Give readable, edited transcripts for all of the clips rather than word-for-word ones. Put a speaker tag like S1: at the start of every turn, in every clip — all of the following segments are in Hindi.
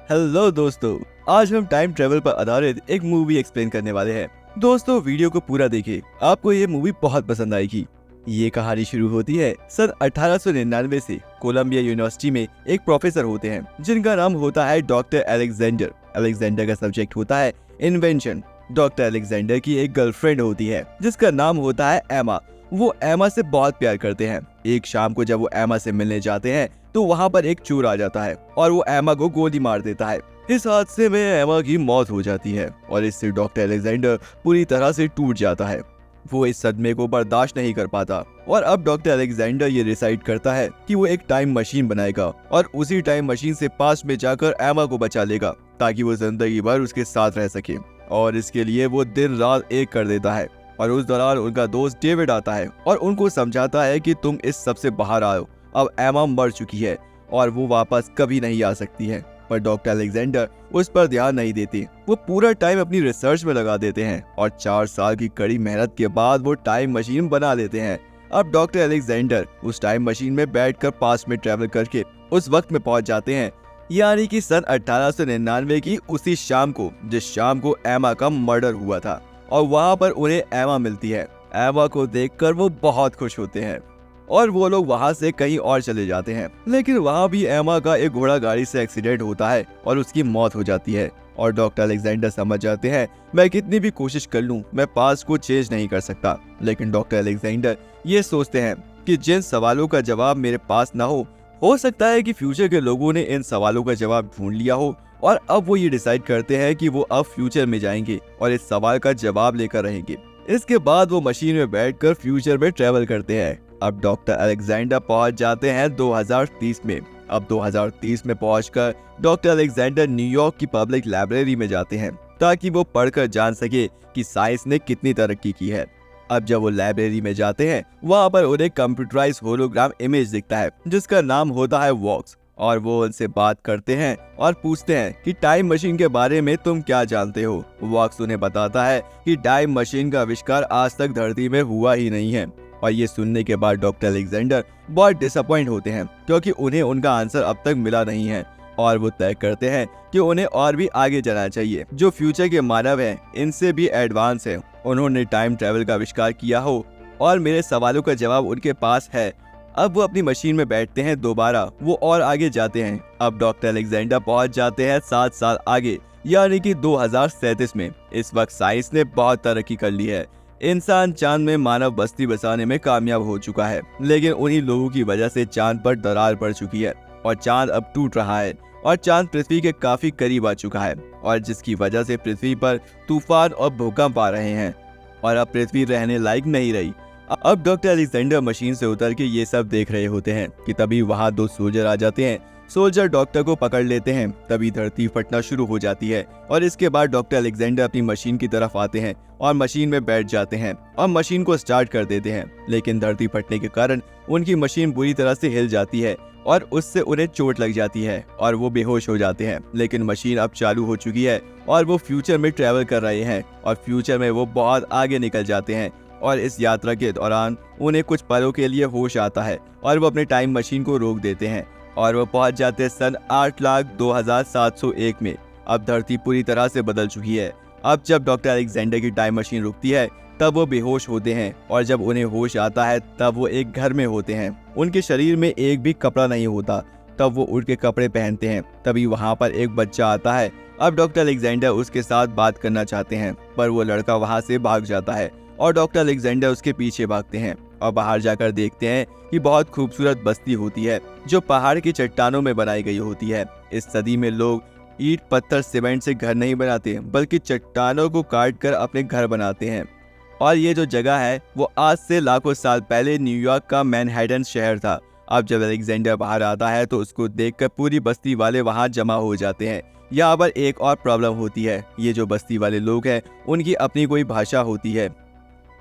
S1: हेलो दोस्तों, आज हम टाइम ट्रेवल पर आधारित एक मूवी एक्सप्लेन करने वाले हैं। दोस्तों, वीडियो को पूरा देखिए, आपको ये मूवी बहुत पसंद आएगी। ये कहानी शुरू होती है सन 1899 से। कोलंबिया यूनिवर्सिटी में एक प्रोफेसर होते हैं जिनका नाम होता है डॉक्टर अलेक्जेंडर। अलेक्जेंडर का सब्जेक्ट होता है इन्वेंशन। डॉक्टर अलेक्जेंडर की एक गर्लफ्रेंड होती है जिसका नाम होता है एमा। वो एमा से बहुत प्यार करते हैं। एक शाम को जब वो एमा से मिलने जाते हैं तो वहाँ पर एक चोर आ जाता है और वो एमा को गोली मार देता है। इस हादसे में एमा की मौत हो जाती है और इससे डॉक्टर अलेक्जेंडर पूरी तरह से टूट जाता है। वो इस सदमे को बर्दाश्त नहीं कर पाता और अब डॉक्टर अलेक्जेंडर ये डिसाइड करता है कि वो एक टाइम मशीन बनाएगा और उसी टाइम मशीन से पास्ट में जाकर एमा को बचा लेगा ताकि वो जिंदगी भर उसके साथ रह सके। और इसके लिए वो दिन रात एक कर देता है। और उस दौरान उनका दोस्त डेविड आता है और उनको समझाता है कि तुम इस सब से बाहर आओ, अब एमा मर चुकी है और वो वापस कभी नहीं आ सकती है। पर डॉक्टर अलेक्जेंडर उस पर ध्यान नहीं देते। वो पूरा टाइम अपनी रिसर्च में लगा देते हैं और 4 साल की कड़ी मेहनत के बाद वो टाइम मशीन बना लेते हैं। अब डॉक्टर अलेक्जेंडर उस टाइम मशीन में बैठकर पास्ट में ट्रेवल करके उस वक्त में पहुंच जाते हैं, यानी कि सन 1899 की उसी शाम को जिस शाम को एमा का मर्डर हुआ था। और वहाँ पर उन्हें एमा मिलती है। एमा को देखकर वो बहुत खुश होते हैं और वो लोग वहाँ से कहीं और चले जाते हैं। लेकिन वहाँ भी एमा का एक घोड़ा गाड़ी से एक्सीडेंट होता है और उसकी मौत हो जाती है। और डॉक्टर अलेक्जेंडर समझ जाते हैं मैं कितनी भी कोशिश कर लूँ मैं पास्ट को चेंज नहीं कर सकता। लेकिन डॉक्टर अलेक्जेंडर ये सोचते हैं कि जिन सवालों का जवाब मेरे पास ना हो सकता है कि फ्यूचर के लोगों ने इन सवालों का जवाब ढूंढ लिया हो और अब वो ये डिसाइड करते हैं कि वो अब फ्यूचर में जाएंगे और इस सवाल का जवाब लेकर रहेंगे। इसके बाद वो मशीन में बैठकर फ्यूचर में ट्रेवल करते हैं। अब डॉक्टर अलेक्जेंडर पहुंच जाते हैं 2030 में। अब 2030 में पहुंचकर डॉक्टर अलेक्जेंडर न्यूयॉर्क की पब्लिक लाइब्रेरी में जाते हैं ताकि वो पढ़कर जान सके कि साइंस ने कितनी तरक्की की है। अब जब वो लाइब्रेरी में जाते हैं वहाँ पर उन्हें कंप्यूटराइज होलोग्राम इमेज दिखता है जिसका नाम होता है वॉक्स। और वो उनसे बात करते हैं और पूछते हैं कि टाइम मशीन के बारे में तुम क्या जानते हो। वॉक्स उन्हें बताता है कि टाइम मशीन का आविष्कार आज तक धरती में हुआ ही नहीं है। और ये सुनने के बाद डॉक्टर अलेक्जेंडर बहुत डिसअपॉइंट होते हैं क्योंकि उन्हें उनका आंसर अब तक मिला नहीं है। और वो तय करते हैं कि उन्हें और भी आगे जाना चाहिए। जो फ्यूचर के मानव हैं इनसे भी एडवांस है, उन्होंने टाइम ट्रेवल का आविष्कार किया हो और मेरे सवालों का जवाब उनके पास है। अब वो अपनी मशीन में बैठते हैं दोबारा, वो और आगे जाते हैं। अब डॉक्टर अलेक्जेंडर पहुंच जाते हैं 7 साल आगे, यानी कि 2037 में। इस वक्त साइंस ने बहुत तरक्की कर ली है। इंसान चांद में मानव बस्ती बसाने में कामयाब हो चुका है, लेकिन उन्हीं लोगों की वजह से चांद पर दरार पड़ चुकी है और चांद अब टूट रहा है और चांद पृथ्वी के काफी करीब आ चुका है और जिसकी वजह से पृथ्वी पर तूफान और भूकंप आ रहे हैं और अब पृथ्वी रहने लायक नहीं रही। अब डॉक्टर अलेक्जेंडर मशीन से उतर के ये सब देख रहे होते हैं कि तभी वहाँ 2 सोल्जर आ जाते हैं। सोल्जर डॉक्टर को पकड़ लेते हैं। तभी धरती फटना शुरू हो जाती है और इसके बाद डॉक्टर अलेक्जेंडर अपनी मशीन की तरफ आते हैं और मशीन में बैठ जाते हैं और मशीन को स्टार्ट कर देते हैं। लेकिन धरती फटने के कारण उनकी मशीन बुरी तरह से हिल जाती है और उससे उन्हें चोट लग जाती है और वो बेहोश हो जाते हैं। लेकिन मशीन अब चालू हो चुकी है और वो फ्यूचर में ट्रेवल कर रहे हैं और फ्यूचर में वो बहुत आगे निकल जाते हैं। और इस यात्रा के दौरान उन्हें कुछ पलों के लिए होश आता है और वो अपने टाइम मशीन को रोक देते हैं और वो पहुंच जाते हैं सन 8,02,701 में। अब धरती पूरी तरह से बदल चुकी है। अब जब डॉक्टर अलेक्जेंडर की टाइम मशीन रुकती है तब वो बेहोश होते हैं और जब उन्हें होश आता है तब वो एक घर में होते हैं। उनके शरीर में एक भी कपड़ा नहीं होता। तब वो उड़ के कपड़े पहनते हैं। तभी वहाँ पर एक बच्चा आता है। अब डॉक्टर अलेक्जेंडर उसके साथ बात करना चाहते हैं पर वो लड़का वहाँ से भाग जाता है और डॉक्टर अलेक्जेंडर उसके पीछे भागते हैं और बाहर जाकर देखते हैं कि बहुत खूबसूरत बस्ती होती है जो पहाड़ की चट्टानों में बनाई गई होती है। इस सदी में लोग ईंट पत्थर सीमेंट से घर नहीं बनाते बल्कि चट्टानों को काट कर अपने घर बनाते हैं। और ये जो जगह है वो आज से लाखों साल पहले न्यूयॉर्क का मैनहट्टन शहर था। अब जब अलेक्जेंडर बाहर आता है तो उसको देखकर पूरी बस्ती वाले वहाँ जमा हो जाते हैं। यहाँ पर एक और प्रॉब्लम होती है। ये जो बस्ती वाले लोग हैं उनकी अपनी कोई भाषा होती है।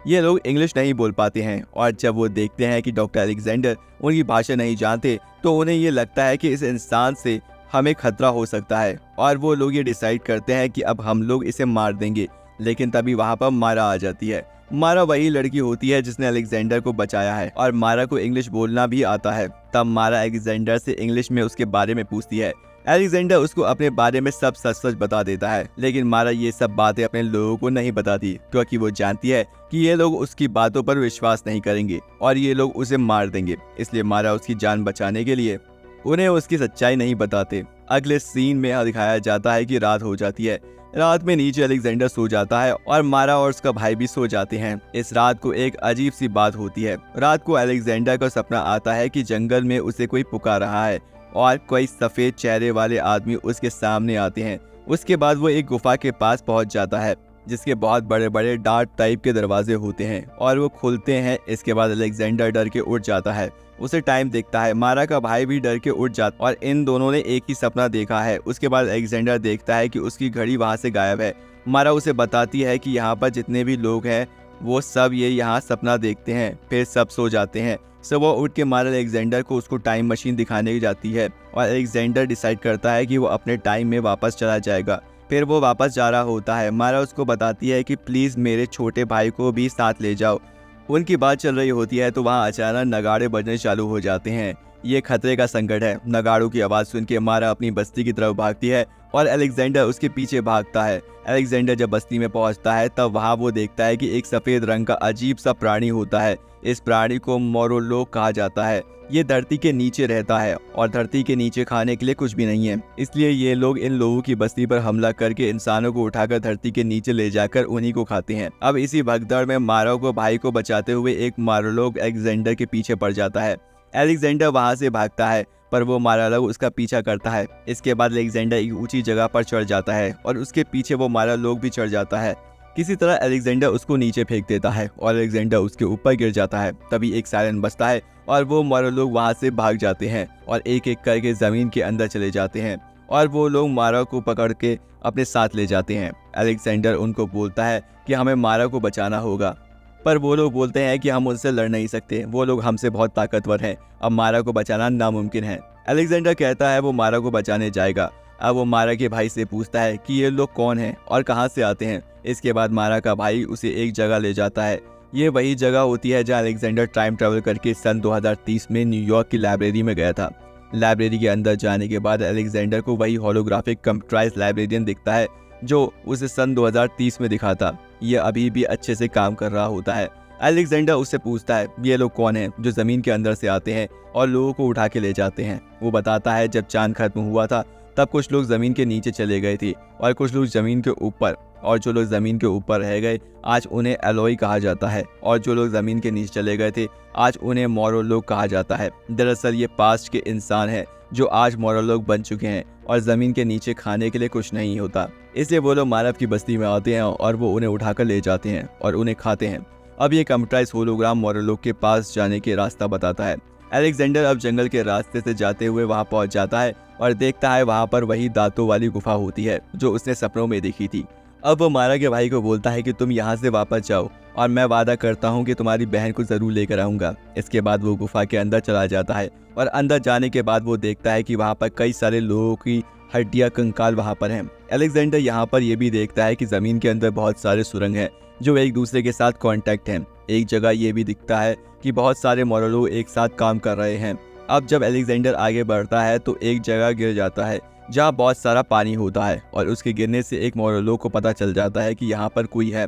S1: ये लोग इंग्लिश नहीं बोल पाते हैं और जब वो देखते हैं कि डॉक्टर अलेक्जेंडर उनकी भाषा नहीं जानते तो उन्हें ये लगता है कि इस इंसान से हमें खतरा हो सकता है और वो लोग ये डिसाइड करते हैं कि अब हम लोग इसे मार देंगे। लेकिन तभी वहाँ पर मारा आ जाती है। मारा वही लड़की होती है जिसने अलेक्जेंडर को बचाया है और मारा को इंग्लिश बोलना भी आता है। तब मारा अलेक्जेंडर से इंग्लिश में उसके बारे में पूछती है। अलेक्जेंडर उसको अपने बारे में सब सच सच बता देता है, लेकिन मारा ये सब बातें अपने लोगों को नहीं बताती, क्योंकि वो जानती है कि ये लोग उसकी बातों पर विश्वास नहीं करेंगे और ये लोग उसे मार देंगे। इसलिए मारा उसकी जान बचाने के लिए उन्हें उसकी सच्चाई नहीं बताते। अगले सीन में दिखाया जाता है कि रात हो जाती है। रात में नीचे अलेक्जेंडर सो जाता है और मारा और उसका भाई भी सो जाते हैं। इस रात को एक अजीब सी बात होती है। रात को अलेक्जेंडर का सपना आता है कि जंगल में उसे कोई पुकार रहा है और कई सफेद चेहरे वाले आदमी उसके सामने आते हैं। उसके बाद वो एक गुफा के पास पहुंच जाता है, जिसके बहुत बड़े बड़े डार्क टाइप के दरवाजे होते हैं और वो खुलते हैं। इसके बाद अलेक्जेंडर डर के उठ जाता है। उसे टाइम देखता है। मारा का भाई भी डर के उठ जाता और इन दोनों ने एक ही सपना देखा है। उसके बाद अलेक्जेंडर देखता है कि उसकी घड़ी वहां से गायब है। मारा उसे बताती है कि यहाँ पर जितने भी लोग हैं वो सब ये यहाँ सपना देखते हैं, फिर सब सो जाते हैं। सुबह उठ के मारा अलेक्जेंडर को उसको टाइम मशीन दिखाने जाती है और अलेक्जेंडर डिसाइड करता है कि वो अपने टाइम में वापस चला जाएगा। फिर वो वापस जा रहा होता है। मारा उसको बताती है कि प्लीज़ मेरे छोटे भाई को भी साथ ले जाओ। उनकी बात चल रही होती है तो वहाँ अचानक नगाड़े बजने चालू हो जाते हैं। ये खतरे का संकट है। नगाड़ों की आवाज़ सुन के मारा अपनी बस्ती की तरफ भागती है और अलेक्जेंडर उसके पीछे भागता है। अलेक्जेंडर जब बस्ती में पहुंचता है तब वहाँ वो देखता है कि एक सफ़ेद रंग का अजीब सा प्राणी होता है। इस प्राणी को मोरोलोग कहा जाता है। ये धरती के नीचे रहता है और धरती के नीचे खाने के लिए कुछ भी नहीं है, इसलिए ये लोग इन लोगों की बस्ती पर हमला करके इंसानों को उठाकर धरती के नीचे ले जाकर उन्हीं को खाते हैं। अब इसी भगदड़ में मारा को भाई को बचाते हुए एक मोरोलोग अलेक्जेंडर के पीछे पड़ जाता है। अलेक्जेंडर वहां से भागता है पर वो मोरोलोग उसका पीछा करता है। इसके बाद अलेक्जेंडर एक ऊंची जगह पर चढ़ जाता है और उसके पीछे वो मोरोलोग भी चढ़ जाता है। किसी तरह अलेक्जेंडर उसको नीचे फेंक देता है और अलेक्जेंडर उसके ऊपर गिर जाता है। तभी एक सायरन बजता है और वो मोरोलोग वहां से भाग जाते हैं और एक एक करके जमीन के अंदर चले जाते हैं और वो लोग मारा को पकड़ के अपने साथ ले जाते हैं। अलेक्जेंडर उनको बोलता है कि हमें मारा को बचाना होगा, पर वो लोग बोलते हैं कि हम उनसे लड़ नहीं सकते, वो लोग हमसे बहुत ताकतवर हैं, अब मारा को बचाना नामुमकिन है। अलेक्जेंडर कहता है वो मारा को बचाने जाएगा। अब वो मारा के भाई से पूछता है कि ये लोग कौन हैं और कहाँ से आते हैं। इसके बाद मारा का भाई उसे एक जगह ले जाता है। ये वही जगह होती है जहाँ अलेक्जेंडर टाइम ट्रैवल करके सन 2030 में न्यूयॉर्क की लाइब्रेरी में गया था। लाइब्रेरी के अंदर जाने के बाद अलेक्जेंडर को वही होलोग्राफिक कंप्यूटराइज लाइब्रेरियन दिखता है जो उसे सन 2030 में दिखा था। ये अभी भी अच्छे से काम कर रहा होता है। अलेक्जेंडर उससे पूछता है ये लोग कौन हैं जो ज़मीन के अंदर से आते हैं और लोगों को उठा के ले जाते हैं। वो बताता है जब चांद खत्म हुआ था तब कुछ लोग ज़मीन के नीचे चले गए थे और कुछ लोग ज़मीन के ऊपर, और जो लोग ज़मीन के ऊपर रह गए आज उन्हें एलोई कहा जाता है, और जो लोग ज़मीन के नीचे चले गए थे आज उन्हें मोरोलोग कहा जाता है। दरअसल ये पास्ट के इंसान हैं जो आज मोरोलोग बन चुके हैं और ज़मीन के नीचे खाने के लिए कुछ नहीं होता, इसलिए वो लोग मानव की बस्ती में आते हैं और वो उन्हें उठाकर ले जाते हैं और उन्हें खाते हैं। अब ये कंप्यूटराइज होलोग्राम मोरोलोग के पास जाने के रास्ता बताता है। अलेक्जेंडर अब जंगल के रास्ते से जाते हुए वहां पहुंच जाता है और देखता है वहां पर वही दांतों वाली गुफा होती है जो उसने सपनों में देखी थी। अब वो मारा के भाई को बोलता है कि तुम यहाँ से वापस जाओ और मैं वादा करता हूँ कि तुम्हारी बहन को जरूर लेकर आऊंगा। इसके बाद वो गुफा के अंदर चला जाता है और अंदर जाने के बाद वो देखता है कि वहाँ पर कई सारे लोगों की हड्डियाँ कंकाल वहाँ पर हैं। अलेक्जेंडर यहाँ पर यह भी देखता है कि ज़मीन के अंदर बहुत सारे सुरंग हैं जो एक दूसरे के साथ कांटेक्ट हैं। एक जगह ये भी दिखता है कि बहुत सारे मोरोलोग एक साथ काम कर रहे हैं। अब जब अलेक्जेंडर आगे बढ़ता है तो एक जगह गिर जाता है जहाँ बहुत सारा पानी होता है और उसके गिरने से एक मोरोलोग को पता चल जाता है कि यहाँ पर कोई है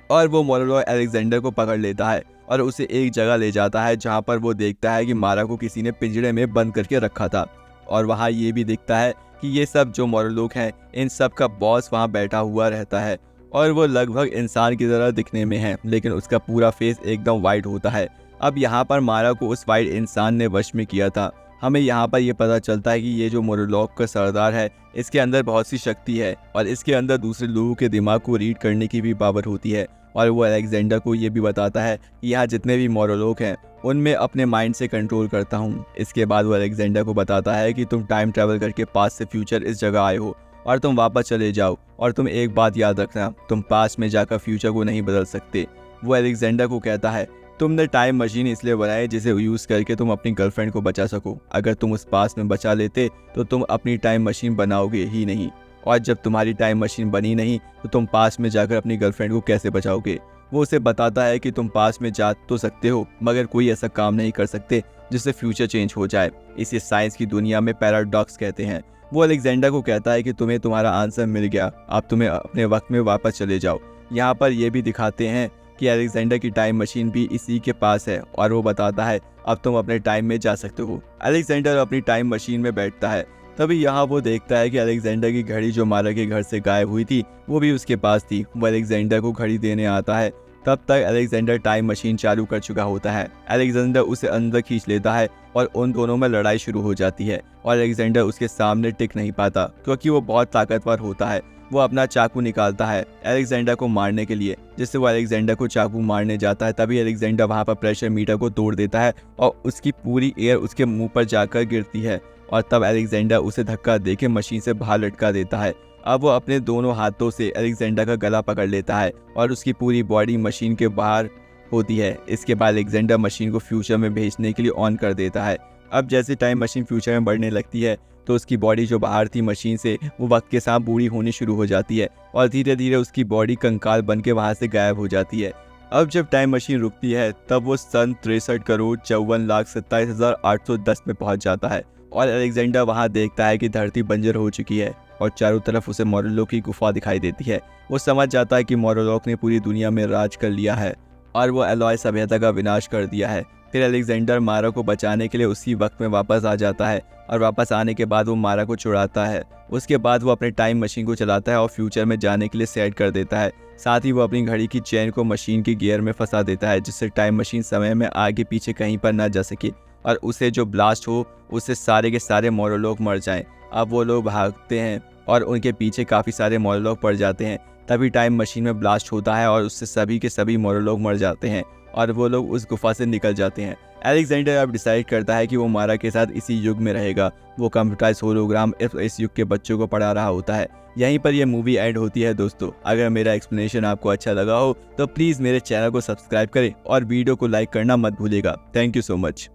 S1: और वो मोरोलोग अलेक्जेंडर को पकड़ लेता है और उसे एक जगह ले जाता है जहाँ पर वो देखता है कि मारा को किसी ने पिंजरे में बंद करके रखा था। और वहाँ ये भी दिखता है कि ये सब जो मोरोलोग हैं इन सब का बॉस वहाँ बैठा हुआ रहता है और वो लगभग इंसान की तरह दिखने में है, लेकिन उसका पूरा फेस एकदम वाइट होता है। अब यहाँ पर मारा को उस वाइट इंसान ने वश में किया था। हमें यहाँ पर यह पता चलता है कि ये जो मोरोलोग का सरदार है इसके अंदर बहुत सी शक्ति है और इसके अंदर दूसरे लोगों के दिमाग को रीड करने की भी पावर होती है। और वो अलेक्जेंडर को ये भी बताता है कि यहाँ जितने भी मोरोलोग हैं उनमें अपने माइंड से कंट्रोल करता हूँ। इसके बाद वो अलेक्जेंडर को बताता है कि तुम टाइम ट्रैवल करके पास्ट से फ्यूचर इस जगह आए हो और तुम वापस चले जाओ, और तुम एक बात याद रखना, तुम पास्ट में जाकर फ्यूचर को नहीं बदल सकते। वो अलेक्जेंडर को कहता है तुमने टाइम मशीन इसलिए बनाई जिसे यूज़ करके तुम अपनी गर्लफ्रेंड को बचा सको। अगर तुम उस पास्ट में बचा लेते तो तुम अपनी टाइम मशीन बनाओगे ही नहीं, और जब तुम्हारी टाइम मशीन बनी नहीं तो तुम पास्ट में जाकर अपनी गर्लफ्रेंड को कैसे बचाओगे। वो उसे बताता है कि तुम पास्ट में जा तो सकते हो मगर कोई ऐसा काम नहीं कर सकते जिससे फ्यूचर चेंज हो जाए। इसे साइंस की दुनिया में पैराडॉक्स कहते हैं। वो अलेक्जेंडर को कहता है कि तुम्हें तुम्हारा आंसर मिल गया, अब तुम्हें अपने वक्त में वापस चले जाओ। यहाँ पर ये भी दिखाते हैं कि अलेक्जेंडर की टाइम मशीन भी इसी के पास है और वो बताता है अब तुम अपने टाइम में जा सकते हो। अलेक्जेंडर अपनी टाइम मशीन में बैठता है। तभी यहाँ वो देखता है कि अलेक्जेंडर की घड़ी जो मारा के घर से गायब हुई थी वो भी उसके पास थी। वो अलेक्जेंडर को घड़ी देने आता है। तब तक अलेक्जेंडर टाइम मशीन चालू कर चुका होता है। अलेक्जेंडर उसे अंदर खींच लेता है और उन दोनों में लड़ाई शुरू हो जाती है और अलेक्जेंडर उसके सामने टिक नहीं पाता क्योंकि वो बहुत ताकतवर होता है। वो अपना चाकू निकालता है अलेक्जेंडर को मारने के लिए, जिससे वो अलेक्जेंडर को चाकू मारने जाता है। तभी अलेक्जेंडर वहां पर प्रेशर मीटर को तोड़ देता है और उसकी पूरी एयर उसके मुंह पर जाकर गिरती है और तब अलेक्जेंडर उसे धक्का देके मशीन से बाहर लटका देता है। अब वो अपने दोनों हाथों से अलेक्जेंडर का गला पकड़ लेता है और उसकी पूरी बॉडी मशीन के बाहर होती है। इसके बाद अलेक्जेंडर मशीन को फ्यूचर में भेजने के लिए ऑन कर देता है। अब जैसे टाइम मशीन फ्यूचर में बढ़ने लगती है तो उसकी बॉडी जो बाहर थी मशीन से वो वक्त के साथ बूढ़ी होनी शुरू हो जाती है और धीरे धीरे उसकी बॉडी कंकाल बन के वहाँ से गायब हो जाती है। अब जब टाइम मशीन रुकती है तब वो सन 63,54,27,810 में पहुंच जाता है और अलेक्जेंडर वहां देखता है कि धरती बंजर हो चुकी है और चारों तरफ उसे मोरलोक की गुफा दिखाई देती है। वो समझ जाता है कि मोरलोक ने पूरी दुनिया में राज कर लिया है और वो एलॉय सभ्यता का विनाश कर दिया है। फिर अलेक्जेंडर मारा को बचाने के लिए उसी वक्त में वापस आ जाता है और वापस आने के बाद वो मारा को छुड़ाता है। उसके बाद वो अपने टाइम मशीन को चलाता है और फ्यूचर में जाने के लिए सेट कर देता है। साथ ही वो अपनी घड़ी की चेन को मशीन के गियर में फंसा देता है जिससे टाइम मशीन समय में आगे पीछे कहीं पर ना जा सके और उसे जो ब्लास्ट हो उससे सारे के सारे मोरलोक मर जाएं। अब वो लोग भागते हैं और उनके पीछे काफ़ी सारे मोरलोक पड़ जाते हैं। तभी टाइम मशीन में ब्लास्ट होता है और उससे सभी के सभी मोरलोक मर जाते हैं और वो लोग उस गुफा से निकल जाते हैं। अलेक्जेंडर अब डिसाइड करता है कि वो मारा के साथ इसी युग में रहेगा। वो कंप्यूटराइज होलोग्राम इस युग के बच्चों को पढ़ा रहा होता है। यहीं पर यह मूवी एंड होती है। दोस्तों, अगर मेरा एक्सप्लेनेशन आपको अच्छा लगा हो तो प्लीज़ मेरे चैनल को सब्सक्राइब करें और वीडियो को लाइक करना मत भूलिएगा। Thank you so much.